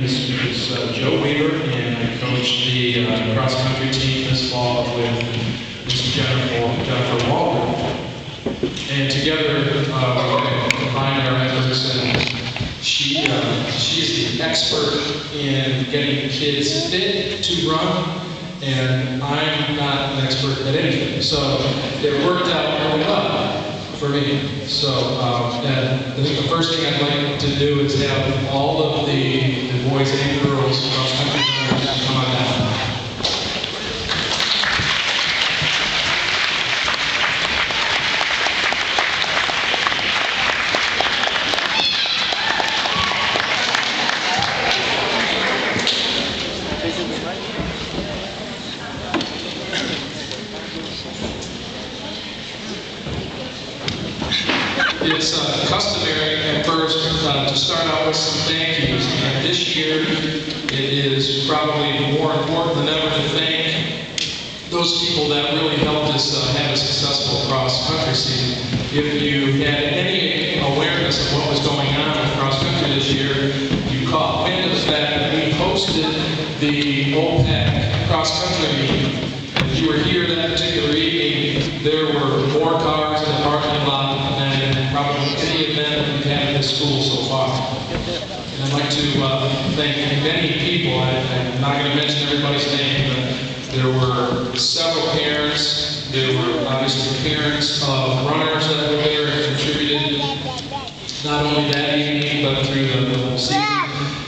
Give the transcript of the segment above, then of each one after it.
is Joe Weaver, and I coach the cross-country team this fall with Miss Jennifer Walker. And together, we're going to combine our efforts, and she is the expert in getting kids fit to run, and I'm not an expert at anything. So it worked out really well for me. So and I think the first thing I'd like to do is have all of the boys and girls cross-country runners come on down. It's customary at first to start out with some thank yous, and this year it is probably more important than ever to thank those people that really helped us have a successful cross-country season. If you had any awareness of what was going on with cross-country this year, you caught wind of the fact that we hosted the OPAC cross-country meeting. If you were here that particular evening, there were more cars in the parking lot than probably any event that we've had at this school so far. And I'd like to thank many people. I'm not going to mention everybody's name, but there were several parents. There were obviously parents of runners that were there and contributed not only that evening, but through the whole season.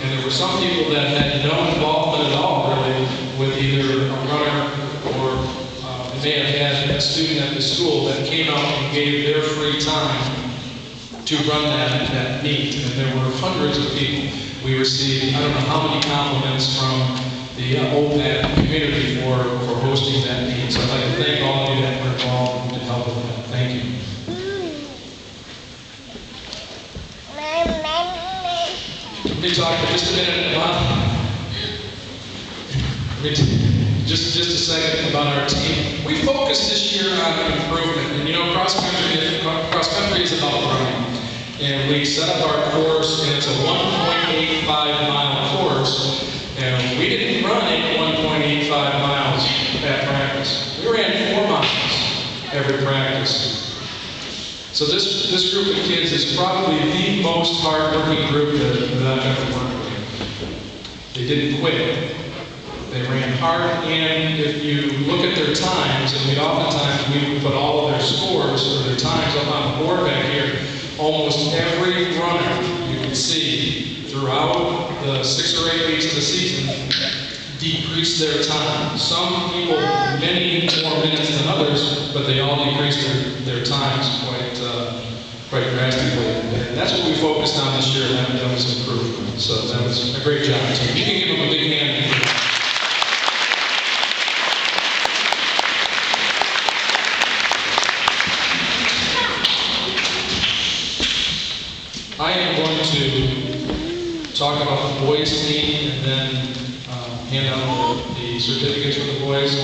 And there were some people that had no involvement at all, really, with either a runner or may have had a student at the school that came out and gave their free time to run that meet. And there were hundreds of people. We received, I don't know how many compliments from the OPAD community for hosting that meet. So I'd like to thank all of you that were involved and helped with that. Thank you. Let me talk for just a minute about just a second about our team. We focused this year on improvement. And you know, cross-country is about running. And we set up our course, and it's a 1.85 mile course. And we didn't run 1.85 miles at practice. We ran 4 miles every practice. So this group of kids is probably the most hard-working group that I've ever worked with. They didn't quit. They ran hard, and if you look at their times, and oftentimes we would put all of their scores or their times up on the board back here, almost every runner you can see throughout the 6 or 8 weeks of the season decreased their time. Some people many more minutes than others, but they all decreased their times quite drastically. And that's what we focused on this year, and that was improvement. So that was a great job. So you can give them a big hand. I am going to talk about the boys team and then hand out the certificates for the boys,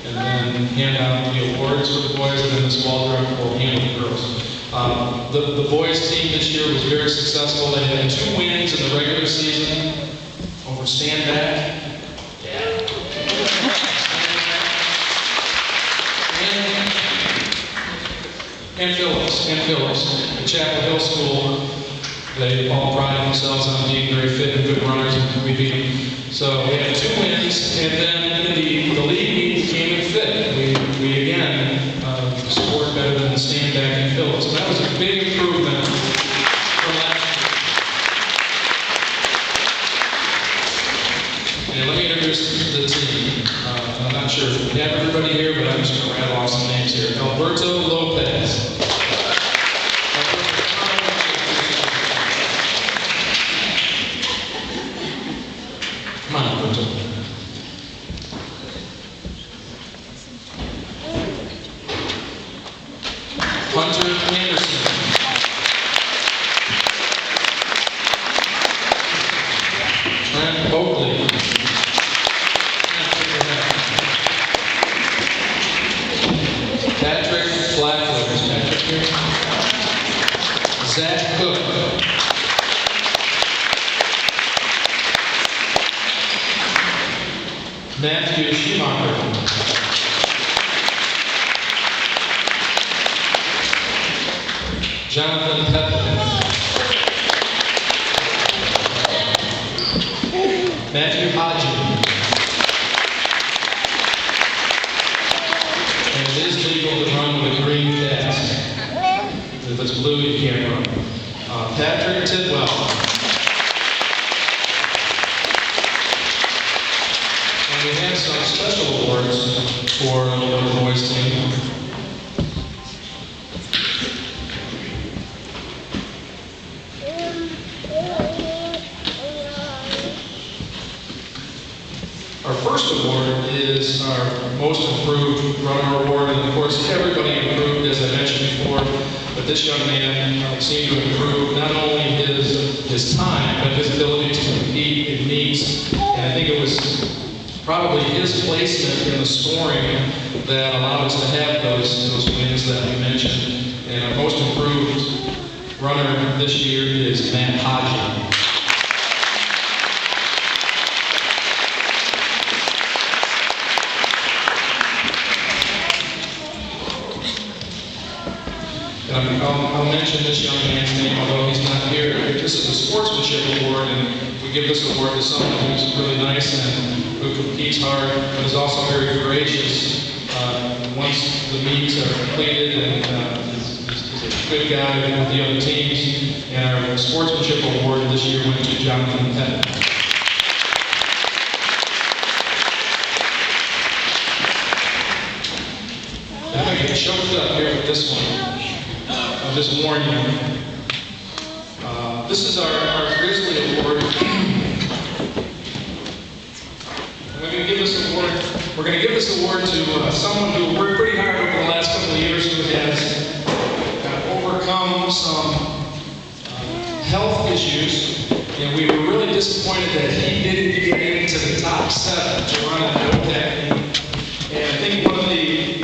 and then hand out the awards for the boys, and then Ms. Waldron will handle the girls. The boys team this year was very successful. They had 2 wins in the regular season over Standback. And Phillips. At Chapel Hill School, they all pride themselves on being very fit and good runners, and we beat them. So we had 2 wins, and then in the league we became fit. We again scored better than the Standback and Phillips. So that was a big improvement from last year. And let me introduce the team. I'm not sure if we have everybody here, but I'm just going to rattle off some names here. Alberto Lopez. Come on, Alberto. Hunter Anderson. Trent Oakley. Patrick Flatler. Is Patrick here? Zach Cook. Matthew Schumacher. Jonathan Pepin. Matthew Hodgin. And it is legal to run with a green cast. If it's blue, you can't run. Patrick Tidwell. And we have some special awards for the boys team. Our first award is our Most Improved Runner Award, and of course everybody improved, as I mentioned before, but this young man seemed to improve not only his time, but his ability to compete in meets, and I think it was probably his placement in the scoring that allowed us to have those wins that we mentioned. And our Most Improved Runner this year is Matt Hodgin. I'll mention this young man's name, although he's not here. This is a sportsmanship award, and we give this award to someone who's really nice and who competes hard, but is also very gracious once the meets are completed, and is a good guy with the other teams. And our sportsmanship award this year went to Jonathan Pepin. I'm going to get choked up here with this one. I'll just warn you. This is our Grizzly Award. We're going to give this award. We're going to give this award to someone who worked pretty hard over the last couple of years, who has overcome some health issues, and we were really disappointed that he didn't get into the top 7 to run an OPEC meet. And I think one of the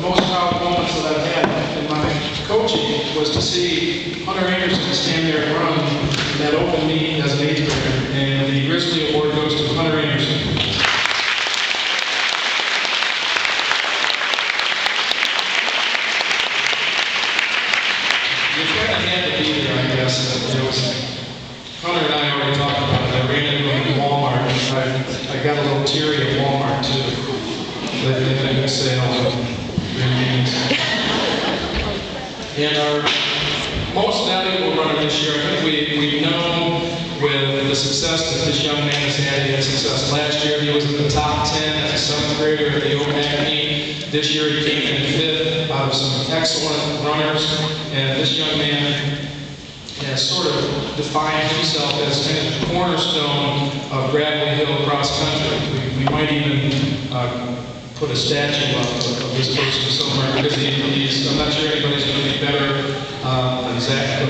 most proud moments that I've had in my coaching was to see Hunter Anderson stand there and run that open meet as an 8th grader. And the Grizzly Award goes to Hunter Anderson. You kind of had to be there, I guess. Hunter and I already talked about it. I ran into him at Walmart. I got a little teary at Walmart too. They had a good sale. And our most valuable runner this year, I think we know with the success that this young man has had. He had success last year. He was in the top 10 as a 7th grader at the OPEC meet. This year he came in 5th out of some excellent runners. And this young man has sort of defined himself as kind of the cornerstone of Gravelly Hill cross country. We might even put a statue up of this person somewhere, because I'm not sure anybody's going to be better than Zach.